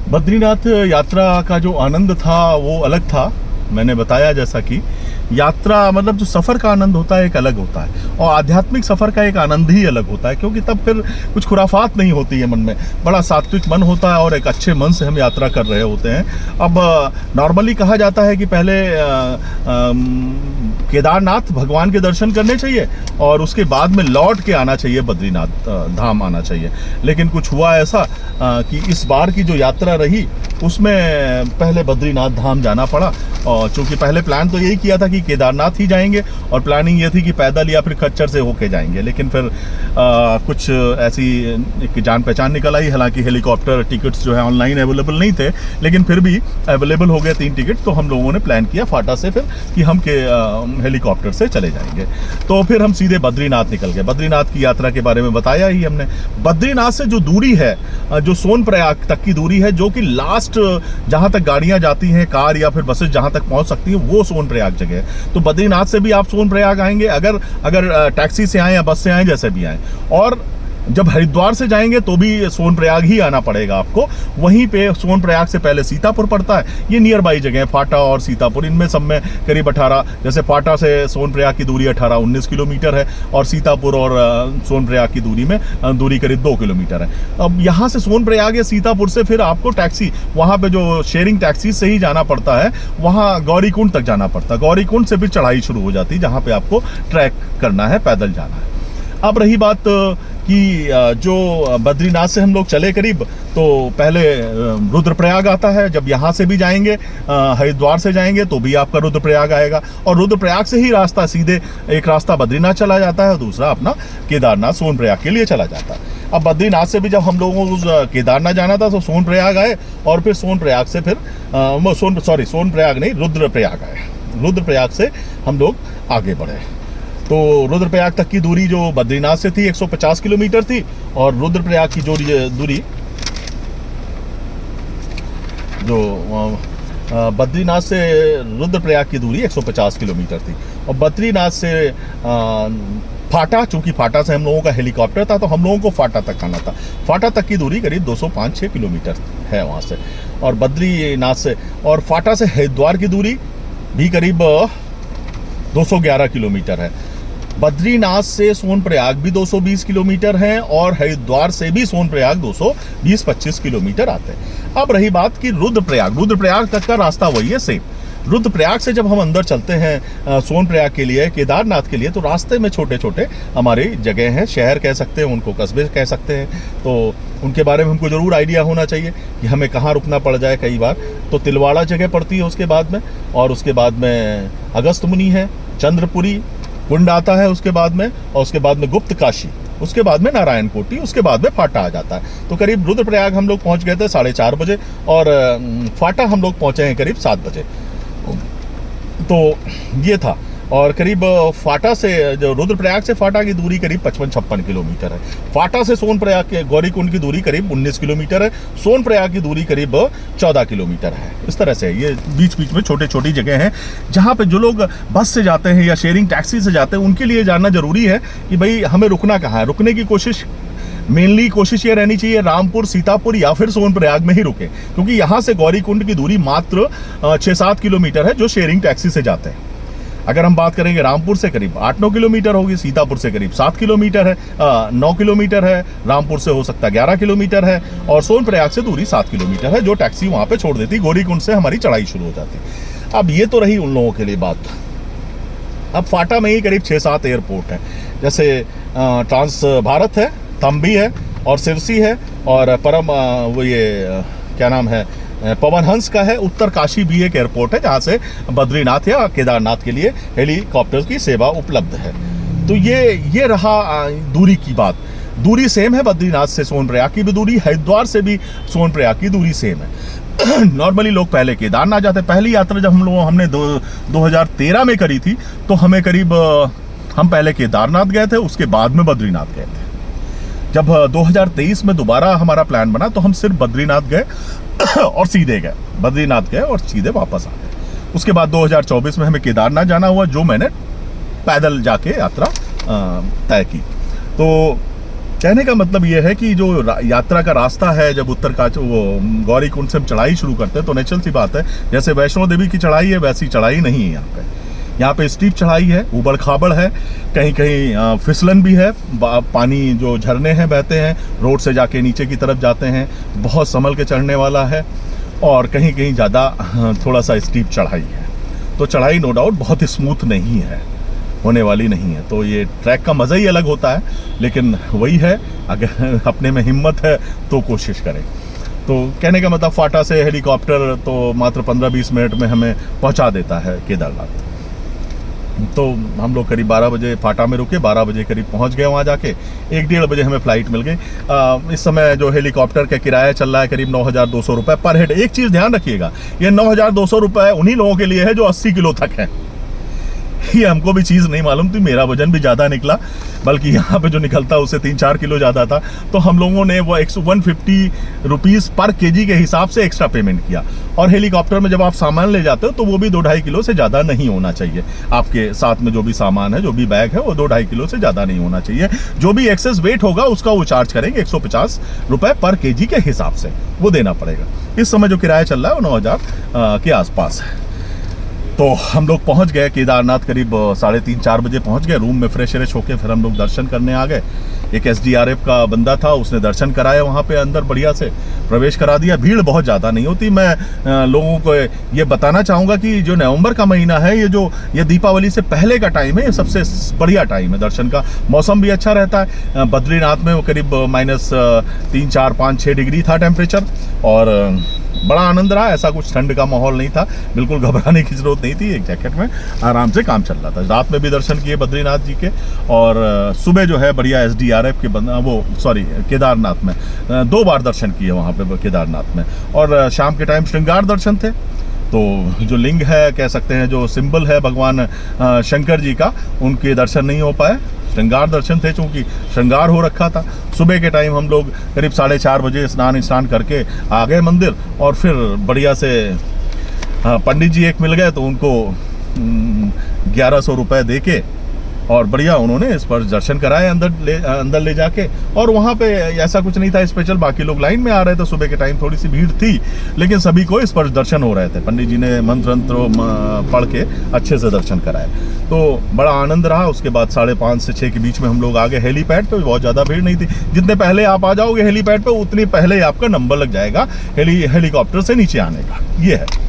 बद्रीनाथ यात्रा का जो आनंद था वो अलग था। मैंने बताया जैसा कि यात्रा मतलब जो सफ़र का आनंद होता है एक अलग होता है, और आध्यात्मिक सफ़र का एक आनंद ही अलग होता है, क्योंकि तब फिर कुछ खुराफात नहीं होती है मन में, बड़ा सात्विक मन होता है और एक अच्छे मन से हम यात्रा कर रहे होते हैं। अब नॉर्मली कहा जाता है कि पहले केदारनाथ भगवान के दर्शन करने चाहिए और उसके बाद में लौट के आना चाहिए, बद्रीनाथ धाम आना चाहिए। लेकिन कुछ हुआ ऐसा कि इस बार की जो यात्रा रही उसमें पहले बद्रीनाथ धाम जाना पड़ा। और चूंकि पहले प्लान तो यही किया था कि केदारनाथ ही जाएंगे, और प्लानिंग ये थी कि पैदल या फिर खच्चर से होके जाएंगे, लेकिन फिर कुछ ऐसी एक जान पहचान निकल आई। हालांकि हेलीकॉप्टर टिकट्स जो है ऑनलाइन अवेलेबल नहीं थे, लेकिन फिर भी अवेलेबल हो गए 3 टिकट। तो हम लोगों ने प्लान किया फाटा से फिर कि हम हेलीकॉप्टर से चले जाएंगे। तो फिर हम सीधे बद्रीनाथ निकल गए। बद्रीनाथ की यात्रा के बारे में बताया ही हमने। बद्रीनाथ से जो दूरी है, जो सोनप्रयाग तक की दूरी है, जो कि लास्ट जहां तक गाड़ियां जाती हैं, कार या फिर बसेस जहां तक पहुंच सकती हैं, वो सोनप्रयाग जगह है। तो बद्रीनाथ से भी आप सोनप्रयाग आएंगे, अगर टैक्सी से आए या बस से आए, जैसे भी आए। और जब हरिद्वार से जाएंगे तो भी सोनप्रयाग ही आना पड़ेगा आपको। वहीं पे सोनप्रयाग से पहले सीतापुर पड़ता है। ये नियर बाई जगह है, फाटा और सीतापुर, इनमें सब में करीब 18, जैसे फाटा से सोनप्रयाग की दूरी 18-19 किलोमीटर है, और सीतापुर और सोनप्रयाग की दूरी करीब 2 किलोमीटर है। अब यहाँ से सोनप्रयाग या सीतापुर से फिर आपको टैक्सी, वहाँ पे जो शेयरिंग टैक्सी से ही जाना पड़ता है, वहाँ गौरीकुंड तक जाना पड़ता है। गौरीकुंड से फिर चढ़ाई शुरू हो जाती है, जहाँ पे आपको ट्रैक करना है, पैदल जाना है। अब रही बात कि जो बद्रीनाथ से हम लोग चले करीब, तो पहले रुद्रप्रयाग आता है। जब यहाँ से भी जाएंगे, हरिद्वार से जाएंगे, तो भी आपका रुद्रप्रयाग आएगा, और रुद्रप्रयाग से ही रास्ता सीधे एक रास्ता बद्रीनाथ चला जाता है, दूसरा अपना केदारनाथ सोनप्रयाग के लिए चला जाता है। अब बद्रीनाथ से भी जब हम लोगों को केदारनाथ जाना था तो सोनप्रयाग आए, और फिर सोनप्रयाग से फिर सोनप्रयाग नहीं, रुद्रप्रयाग आए। रुद्रप्रयाग से हम लोग आगे बढ़े। तो रुद्रप्रयाग तक की दूरी जो बद्रीनाथ से थी 150 किलोमीटर थी, और रुद्रप्रयाग की दूरी जो बद्रीनाथ से रुद्रप्रयाग की दूरी 150 किलोमीटर थी। और बद्रीनाथ से फाटा, चूंकि फाटा से हम लोगों का हेलीकॉप्टर था, तो हम लोगों को फाटा तक आना था। फाटा तक की दूरी करीब 205-6 किलोमीटर है वहाँ से, और बद्रीनाथ से और फाटा से हरिद्वार की दूरी भी करीब 211 किलोमीटर है। बद्रीनाथ से सोनप्रयाग भी 220 किलोमीटर है, और हरिद्वार से भी सोनप्रयाग 220-25 किलोमीटर आते हैं। अब रही बात कि रुद्रप्रयाग तक का रास्ता वही है सेम। रुद्रप्रयाग से जब हम अंदर चलते हैं सोनप्रयाग के लिए, केदारनाथ के लिए, तो रास्ते में छोटे छोटे हमारे जगह हैं, शहर कह सकते हैं उनको, कस्बे कह सकते हैं। तो उनके बारे में हमको ज़रूर आइडिया होना चाहिए कि हमें कहाँ रुकना पड़ जाए। कई बार तो तिलवाड़ा जगह पड़ती है उसके बाद में, और उसके बाद में अगस्त मुनि है, चंद्रपुरी कुंड आता है उसके बाद में, और उसके बाद में गुप्त काशी, उसके बाद में नारायण कोटी, उसके बाद में फाटा आ जाता है। तो करीब रुद्रप्रयाग हम लोग पहुंच गए थे 4:30 बजे, और फाटा हम लोग पहुंचे हैं करीब 7 बजे। तो ये था। और करीब फाटा से, जो रुद्रप्रयाग से फाटा की दूरी करीब 55-56 किलोमीटर है। फाटा से सोनप्रयाग के गौरीकुंड की दूरी करीब 19 किलोमीटर है। सोनप्रयाग की दूरी करीब 14 किलोमीटर है। इस तरह से ये बीच बीच में छोटे छोटी जगह हैं, जहाँ पे जो लोग बस से जाते हैं या शेयरिंग टैक्सी से जाते हैं, उनके लिए जानना जरूरी है कि भाई हमें रुकना कहाँ है। रुकने की मेनली कोशिश ये रहनी चाहिए रामपुर, सीतापुर या फिर सोनप्रयाग में ही रुके, क्योंकि यहाँ से गौरीकुंड की दूरी मात्र 6-7 किलोमीटर है जो शेयरिंग टैक्सी से जाते हैं। अगर हम बात करेंगे रामपुर से करीब 8-9 किलोमीटर होगी, सीतापुर से करीब 7 किलोमीटर है, 9 किलोमीटर है, रामपुर से हो सकता है 11 किलोमीटर है, और सोनप्रयाग से दूरी 7 किलोमीटर है, जो टैक्सी वहाँ पे छोड़ देती। गौरीकुंड से हमारी चढ़ाई शुरू हो जाती। अब ये तो रही उन लोगों के लिए बात। अब फाटा में ही करीब 6-7 एयरपोर्ट हैं, जैसे ट्रांस भारत है, थम्बी है, और सिरसी है, और क्या नाम है, पवन हंस का है। उत्तर काशी भी एक एयरपोर्ट है, जहाँ से बद्रीनाथ या केदारनाथ के लिए हेलीकॉप्टर की सेवा उपलब्ध है। तो ये रहा दूरी की बात। दूरी सेम है, बद्रीनाथ से सोनप्रयाग की भी दूरी, हरिद्वार से भी सोनप्रयाग की दूरी सेम है। नॉर्मली लोग पहले केदारनाथ जाते। पहली यात्रा जब हमने 2013 में करी थी, तो हमें करीब हम पहले केदारनाथ गए थे, उसके बाद में बद्रीनाथ गए थे। जब 2023 में दोबारा हमारा प्लान बना, तो हम सिर्फ बद्रीनाथ गए और सीधे गए, बद्रीनाथ गए और सीधे वापस आ गए। उसके बाद 2024 में हमें केदारनाथ जाना हुआ, जो मैंने पैदल जाके यात्रा तय की। तो कहने का मतलब ये है कि जो यात्रा का रास्ता है, जब उत्तरकाशी वो गौरी कुंड से हम चढ़ाई शुरू करते हैं तो नेचुरल सी बात है, जैसे वैष्णो देवी की चढ़ाई है वैसी चढ़ाई नहीं है यहाँ पे। यहाँ पे स्टीप चढ़ाई है, ऊबड़ खाबड़ है, कहीं कहीं फिसलन भी है, पानी जो झरने हैं बहते हैं, रोड से जाके नीचे की तरफ जाते हैं, बहुत संभल के चढ़ने वाला है, और कहीं कहीं ज़्यादा थोड़ा सा स्टीप चढ़ाई है। तो चढ़ाई नो डाउट बहुत स्मूथ नहीं है, होने वाली नहीं है। तो ये ट्रैक का मज़ा ही अलग होता है, लेकिन वही है, अगर अपने में हिम्मत है तो कोशिश करें। तो कहने का मतलब फाटा से हेलीकॉप्टर तो मात्र 15-20 मिनट में हमें पहुंचा देता है केदारनाथ। तो हम लोग करीब 12 बजे फाटा में रुके, 12 बजे करीब पहुंच गए वहाँ जाके। 1-1:30 बजे हमें फ़्लाइट मिल गई। इस समय जो हेलीकॉप्टर का किराया चल रहा है करीब 9,200 रुपये पर हेड। एक चीज़ ध्यान रखिएगा, ये 9,200 रुपये उन्हीं लोगों के लिए है जो 80 किलो तक है। ये हमको भी चीज़ नहीं मालूम थी, मेरा वजन भी ज़्यादा निकला, बल्कि यहाँ पे जो निकलता उससे 3-4 किलो ज़्यादा था। तो हम लोगों ने वो 150 रुपीज़ पर केजी के हिसाब से एक्स्ट्रा पेमेंट किया। और हेलीकॉप्टर में जब आप सामान ले जाते हो तो वो भी 2-2.5 किलो से ज़्यादा नहीं होना चाहिए। आपके साथ में जो भी सामान है, जो भी बैग है, वो 2-2.5 किलो से ज़्यादा नहीं होना चाहिए। जो भी एक्सेस वेट होगा उसका वो चार्ज करेंगे 150 रुपये पर केजी के हिसाब से, वो देना पड़ेगा। इस समय जो किराया चल रहा है वो 9,000 के आसपास है। तो हम लोग पहुंच गए केदारनाथ, करीब 3:30-4 बजे पहुंच गए। रूम में फ्रेश होके फिर हम लोग दर्शन करने आ गए। एक SDRF का बंदा था, उसने दर्शन कराया, वहाँ पे अंदर बढ़िया से प्रवेश करा दिया। भीड़ बहुत ज़्यादा नहीं होती। मैं लोगों को ये बताना चाहूँगा कि जो नवंबर का महीना है, ये दीपावली से पहले का टाइम है, ये सबसे बढ़िया टाइम है दर्शन का। मौसम भी अच्छा रहता है। बद्रीनाथ में वो करीब -3, 4, 5, 6 डिग्री था टेम्परेचर, और बड़ा आनंद रहा। ऐसा कुछ ठंड का माहौल नहीं था, बिल्कुल घबराने की जरूरत नहीं थी। एक जैकेट में आराम से काम चल रहा था। रात में भी दर्शन किए बद्रीनाथ जी के, और सुबह जो है बढ़िया SDRF के केदारनाथ में 2 बार दर्शन किए वहाँ पे केदारनाथ में। और शाम के टाइम श्रृंगार दर्शन थे। तो जो लिंग है, कह सकते हैं जो सिंबल है भगवान शंकर जी का, उनके दर्शन नहीं हो पाए। श्रृंगार दर्शन थे, चूँकि श्रृंगार हो रखा था। सुबह के टाइम हम लोग करीब 4:30 बजे स्नान करके आ गए मंदिर, और फिर बढ़िया से पंडित जी एक मिल गए, तो उनको 1100 रुपये दे के और बढ़िया उन्होंने इस पर दर्शन कराए अंदर ले जाके। और वहाँ पे ऐसा कुछ नहीं था स्पेशल, बाकी लोग लाइन में आ रहे थे। सुबह के टाइम थोड़ी सी भीड़ थी, लेकिन सभी को इस पर दर्शन हो रहे थे। पंडित जी ने मंत्र पढ़ के अच्छे से दर्शन कराए, तो बड़ा आनंद रहा। उसके बाद 5:30 से 6 के बीच में हम लोग आ गए हेलीपैड पे। बहुत ज़्यादा भीड़ नहीं थी। जितने पहले आप आ जाओगे हेलीपैड पे, उतनी पहले आपका नंबर लग जाएगा हेलीकॉप्टर से नीचे आने का। ये है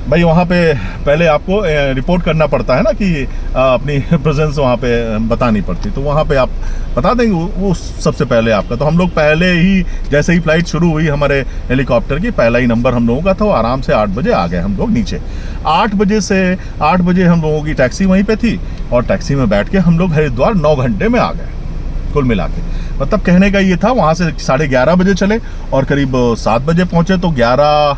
भाई, वहाँ पे पहले आपको रिपोर्ट करना पड़ता है ना, कि अपनी प्रेजेंस वहाँ पे बतानी पड़ती। तो वहाँ पे आप बता देंगे वो सबसे पहले आपका। तो हम लोग पहले ही, जैसे ही फ्लाइट शुरू हुई हमारे हेलीकॉप्टर की, पहला ही नंबर हम लोगों का था। आराम से 8 बजे आ गए हम लोग नीचे। 8 बजे हम लोगों की टैक्सी वहीं पे थी, और टैक्सी में बैठ के हम लोग हरिद्वार 9 घंटे में आ गए कुल मिला के। मतलब कहने का ये था, वहाँ से 11:30 बजे चले और करीब 7 बजे पहुँचे। तो 11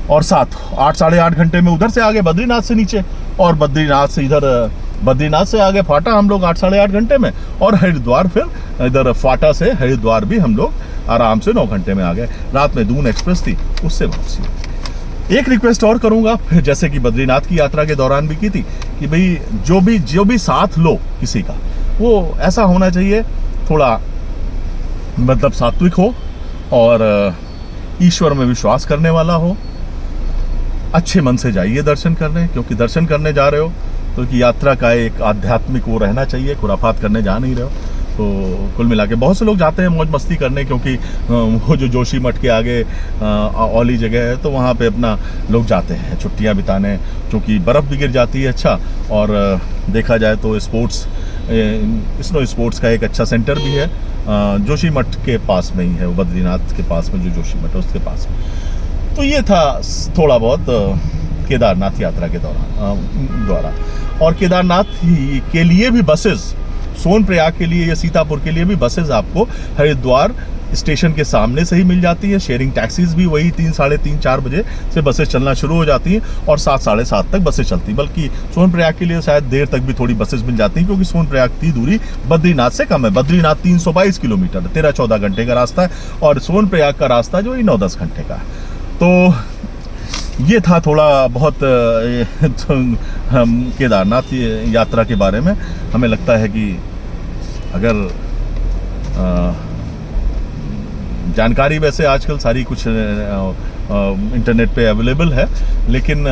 और 7, 8 साढ़े 8 घंटे में उधर से आ गए बद्रीनाथ से नीचे, और बद्रीनाथ से आ गए फाटा हम लोग 8 साढ़े 8 घंटे में, और हरिद्वार फिर इधर फाटा से हरिद्वार भी हम लोग आराम से 9 घंटे में आ गए। रात में दून एक्सप्रेस थी, उससे वापसी। एक रिक्वेस्ट और करूंगा, जैसे कि बद्रीनाथ की यात्रा के दौरान भी की थी, कि भाई जो भी साथ लो किसी का, वो ऐसा होना चाहिए थोड़ा मतलब सात्विक हो, और ईश्वर में विश्वास करने वाला हो। अच्छे मन से जाइए दर्शन करने, क्योंकि दर्शन करने जा रहे हो तो कि यात्रा का एक आध्यात्मिक वो रहना चाहिए, खुराफात करने जा नहीं रहे हो। तो कुल मिला के बहुत से लोग जाते हैं मौज मस्ती करने, क्योंकि वो जो जोशी मठ के आगे औली जगह है, तो वहाँ पे अपना लोग जाते हैं छुट्टियाँ बिताने, क्योंकि बर्फ़ भी गिर जाती है। अच्छा, और देखा जाए तो स्नो स्पोर्ट्स का एक अच्छा सेंटर भी है जोशी मठ के पास में ही है, वो बद्रीनाथ के पास में जो जोशी मठ है उसके पास में। तो ये था थोड़ा बहुत केदारनाथ यात्रा के द्वारा। और केदारनाथ के लिए भी बसेस, सोनप्रयाग के लिए या सीतापुर के लिए भी बसेस आपको हरिद्वार स्टेशन के सामने से ही मिल जाती है। शेयरिंग टैक्सीज भी वही 3, साढ़े 3, 4 बजे से बसेस चलना शुरू हो जाती हैं, और 7, साढ़े 7 तक बसेस चलती हैं। बल्कि सोनप्रयाग के लिए शायद देर तक भी थोड़ी बसेस मिल जाती हैं, क्योंकि सोनप्रयाग की दूरी बद्रीनाथ से कम है। बद्रीनाथ 322 किलोमीटर, 13-14 घंटे का रास्ता है, और सोनप्रयाग का रास्ता जो है 9-10 घंटे का है। तो ये था थोड़ा बहुत केदारनाथ यात्रा के बारे में। हमें लगता है कि अगर जानकारी वैसे आजकल सारी कुछ इंटरनेट पे अवेलेबल है, लेकिन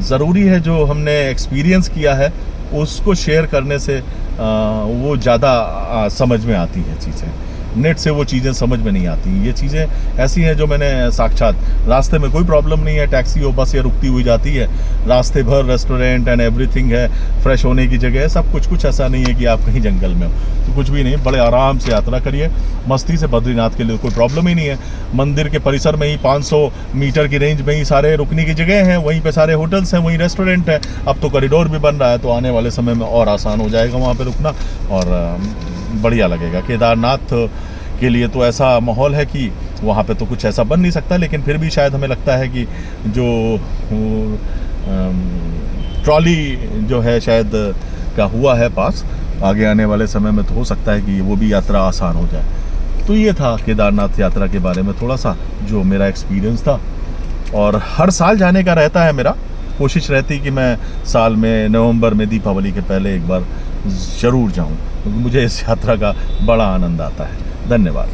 ज़रूरी है जो हमने एक्सपीरियंस किया है उसको शेयर करने से वो ज़्यादा समझ में आती है चीज़ें। नेट से वो चीज़ें समझ में नहीं आती। ये चीज़ें ऐसी हैं जो मैंने साक्षात, रास्ते में कोई प्रॉब्लम नहीं है, टैक्सी और बस या रुकती हुई जाती है, रास्ते भर रेस्टोरेंट एंड एवरीथिंग है, फ्रेश होने की जगह है, सब कुछ ऐसा नहीं है कि आप कहीं जंगल में हो, तो कुछ भी नहीं। बड़े आराम से यात्रा करिए, मस्ती से। बद्रीनाथ के लिए कोई प्रॉब्लम ही नहीं है। मंदिर के परिसर में ही 500 मीटर की रेंज में ही सारे रुकने की जगह हैं, वहीं पे सारे होटल्स हैं, वहीं रेस्टोरेंट है। अब तो कॉरिडोर भी बन रहा है, तो आने वाले समय में और आसान हो जाएगा वहाँ पे रुकना और बढ़िया लगेगा। केदारनाथ के लिए तो ऐसा माहौल है कि वहाँ पे तो कुछ ऐसा बन नहीं सकता, लेकिन फिर भी शायद हमें लगता है कि जो ट्रॉली जो है शायद का हुआ है पास, आगे आने वाले समय में तो हो सकता है कि वो भी यात्रा आसान हो जाए। तो ये था केदारनाथ यात्रा के बारे में थोड़ा सा जो मेरा एक्सपीरियंस था। और हर साल जाने का रहता है मेरा, कोशिश रहती कि मैं साल में नवंबर में दीपावली के पहले एक बार ज़रूर जाऊं, क्योंकि मुझे इस यात्रा का बड़ा आनंद आता है। धन्यवाद।